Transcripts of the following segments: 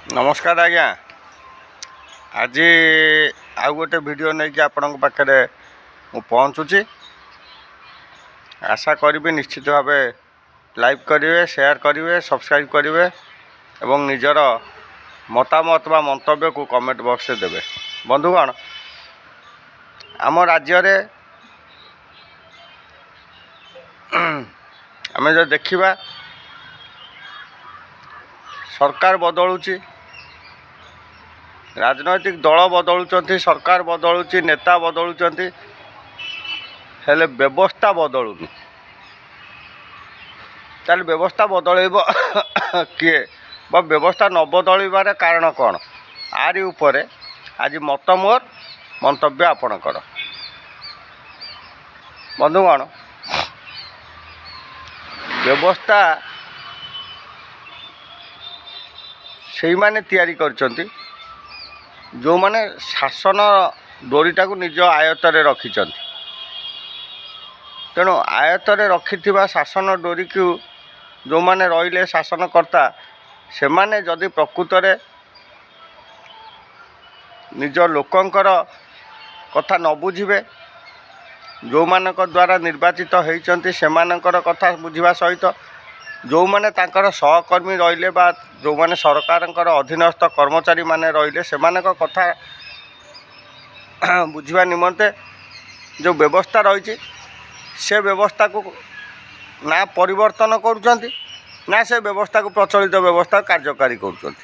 नमस्कार आज्ञा आज आउ गोटे वीडियो नहीं कि आपण पाखे मु पहुँचुची आशा करी निश्चित भाव लाइक करेंगे शेयर करेंगे सब्सक्राइब करेंगे एवं निजर मतामत बा मंतव्य को कमेंट बॉक्स में देवे। बंधुगण आम राज्य आम जो देखा सरकार बदलुची राजनैतिक दल बदलुंट सरकार बदलुची नेता बदलुंट हेले व्यवस्था बदलुनी ताल व्यवस्था बदलैब किए बा व्यवस्था न बदलबार कारण कौन आरी उपरे आज मत मोर मंतव्य आपणकर। बंधुगण व्यवस्था से माने तैयारी करचंती जो माने शासन डोरीटा को निज आयत्तर रखिंट तेणु आयत्तर रखिथिबा शासन डोरी को जो माने रहिले शासनकर्ता से माने जदि प्रकृत रे निज लोकंकर कथा न बुझिबे जो मानक द्वारा निर्वाचित होइचंती सेमानकर कथा बुझिबा सहित जो माने तांकर सहकर्मी रहिले बा जो माने सरकारंकर अधीनस्थ कर्मचारी माने रहिले सेमानक कथा बुझिबा निमंते जो व्यवस्था रही से व्यवस्था को ना परिवर्तन करुचंती ना से व्यवस्था को प्रचलित व्यवस्था कार्यकारी करुचंती।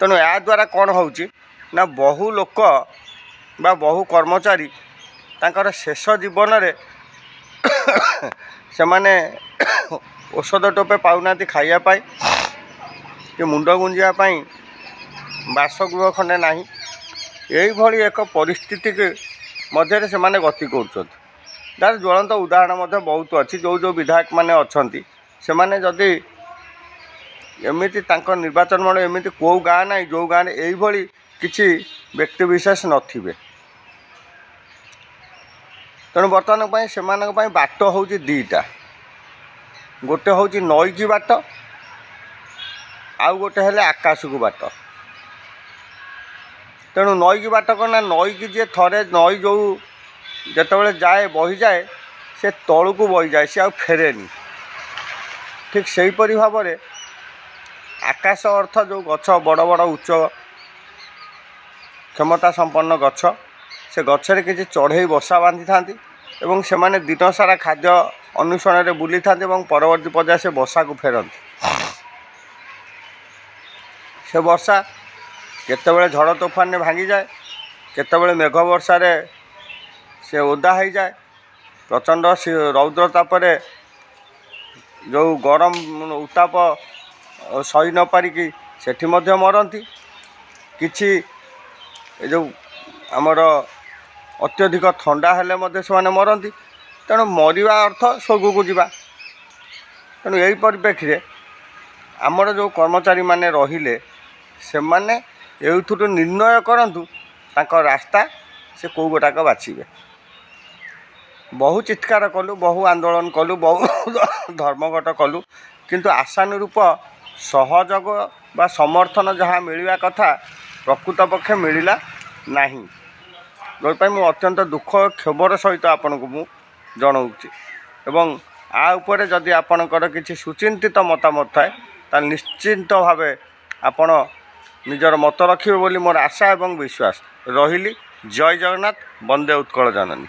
तेणु या द्वारा कौन होउची ना बहु लोक बा बहु कर्मचारी तांकर शेष जीवन रे से माने औषध टोपे पाऊना खाइबापी कि मुंड गुंजापी बासगृह खंडे ना यही एक परिस्थिति के मध्य से माने गति कर ज्वलंत उदाहरण बहुत अच्छी जो जो विधायक माने अच्छी से माने जदि एमती निर्वाचन मंडल एमती कौ गाँ ना जो गाँव यही किसी व्यक्ति विशेष नथिबे। तेणु बर्तमान से बाट हूँ दीटा गोटे हूँ नई की बाट आउ गोटे हेले आकाश को बाट। तेणु नई की बाट कौन ना नई की जी थरे नई जो जिते जाए बही जाए से तलू को बही जाए सी आ फेरेनी ठीक से हीपरी भाव में आकाश अर्थ जो गछ बड़ बड़ उच्च क्षमता संपन्न गछ से गछरे किसी चढ़ई बसा बांधि थांती एवं से माने दिन सारा खाद्य अन्वेषण में बुली था परवर्ती पर्याय से बसा को फेरती। से वर्षा केतबेले झड़ तोफान में भांगी जाए केतबेले मेघ वर्षा से ओदा हो जाए प्रचंड रौद्र तापरे जो गरम उत्ताप सही न पारिकी सेठी मध्य मरती किछि जो आमर अत्यधिक ठंडा हेले मध्य से माने मरती। तेणु मरिबा अर्थ स्वर्ग को जीवा। तेणु यही परिप्रेक्षी में आमर जो कर्मचारी माने रहिले से माने एथुरु निर्णय करंतु तांको रास्ता से कौ गोटाक बाछिबे। बहु चित्कार कलु बहु आंदोलन कलु बहु धर्मघट कलु किंतु आशानुरूप सहयोग बा समर्थन जहाँ मिलवा कथा प्रकृत पक्षे मिलला नहीं। जो मुझे अत्यंत दुख क्षोभर सहित आपन को मु जनाऊँगी एवं आ उपरे जदि आपणकर किसी सुचिंतित मतामत थाए ताल निश्चिंत भाव आपण निजर मत रखिबे बोली मोर आशा एवं विश्वास रहिली। जय जगन्नाथ। वंदे उत्कल जननी।